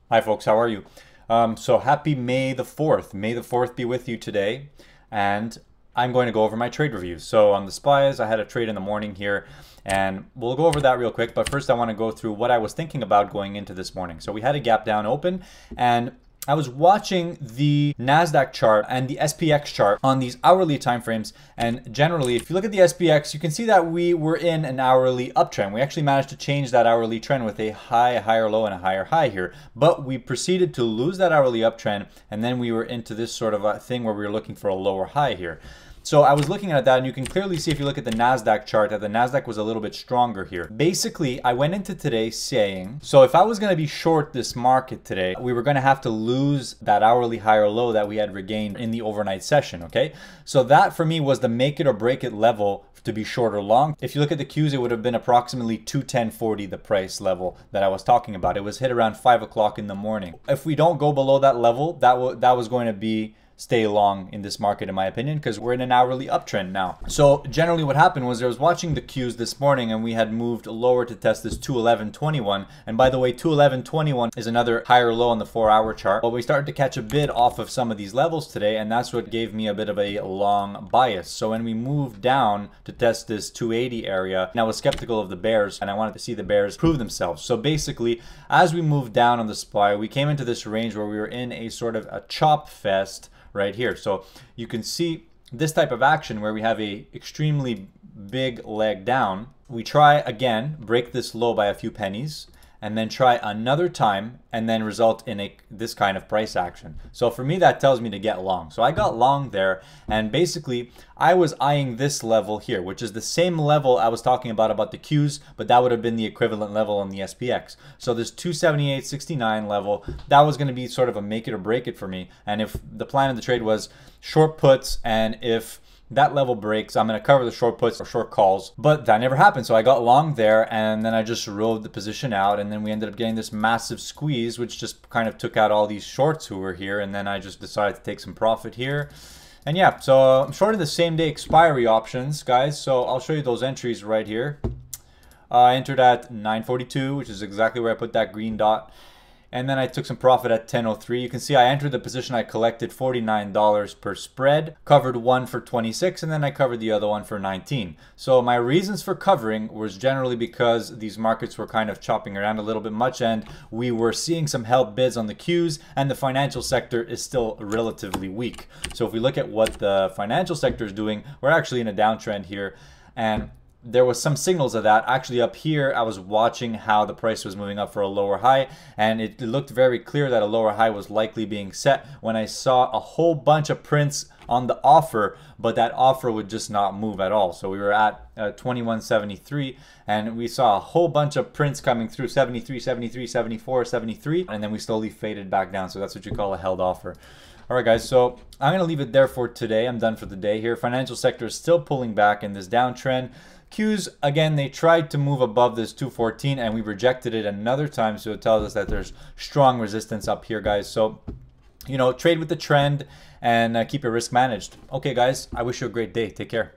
Hi folks, how are you? So happy May the 4th. May the 4th be with you today. And I'm going to go over my trade reviews. So on the SPYs, I had a trade in the morning here and we'll go over that real quick. But first I want to go through what I was thinking about going into this morning. So we had a gap down open and I was watching the NASDAQ chart and the SPX chart on these hourly timeframes. And generally, if you look at the SPX, you can see that we were in an hourly uptrend. We actually managed to change that hourly trend with a high, a higher low, and a higher high here. But we proceeded to lose that hourly uptrend. And then we were into this sort of a thing where we were looking for a lower high here. So I was looking at that and you can clearly see if you look at the NASDAQ chart that the NASDAQ was a little bit stronger here. Basically, I went into today saying, so if I was going to be short this market today, we were going to have to lose that hourly high or low that we had regained in the overnight session, okay? So that for me was the make it or break it level to be short or long. If you look at the Qs, it would have been approximately 210.40, the price level that I was talking about. It was hit around 5 o'clock in the morning. If we don't go below that level, that was going to be stay long in this market in my opinion, because we're in an hourly uptrend now. So generally what happened was I was watching the Qs this morning and we had moved lower to test this 211.21, and by the way 211.21 is another higher low on the 4-hour chart. But we started to catch a bid off of some of these levels today, and that's what gave me a bit of a long bias. So when we moved down to test this 280 area, and I was skeptical of the bears and I wanted to see the bears prove themselves. So basically as we moved down on the SPY, we came into this range where we were in a sort of a chop fest right here. So you can see this type of action where we have a extremely big leg down. We try again, break this low by a few pennies, and then try another time and then result in this kind of price action. So for me, that tells me to get long. So I got long there, and basically I was eyeing this level here, which is the same level I was talking about the Qs, but that would have been the equivalent level on the SPX. So this 278.69 level, that was going to be sort of a make it or break it for me. And if the plan of the trade was short puts, and if that level breaks, I'm going to cover the short puts or short calls. But that never happened. So I got long there and then I just rode the position out, and then we ended up getting this massive squeeze which just kind of took out all these shorts who were here, and then I just decided to take some profit here. And yeah, so I'm shorting the same day expiry options, guys. So I'll show you those entries right here. I entered at 9:42, which is exactly where I put that green dot. And then I took some profit at 10.03. You can see I entered the position, I collected $49 per spread, covered one for 26, and then I covered the other one for 19. So my reasons for covering was generally because these markets were kind of chopping around a little bit much, and we were seeing some help bids on the Qs, and the financial sector is still relatively weak. So if we look at what the financial sector is doing, we're actually in a downtrend here, and there was some signals of that. Actually up here, I was watching how the price was moving up for a lower high, and it looked very clear that a lower high was likely being set when I saw a whole bunch of prints on the offer, but that offer would just not move at all. So we were at 21.73 and we saw a whole bunch of prints coming through, 73, 73, 74, 73, and then we slowly faded back down. So that's what you call a held offer. All right, guys, so I'm going to leave it there for today. I'm done for the day here. Financial sector is still pulling back in this downtrend. Qs, again, they tried to move above this 214 and we rejected it another time. So it tells us that there's strong resistance up here, guys. So, you know, trade with the trend and keep your risk managed. Okay, guys, I wish you a great day. Take care.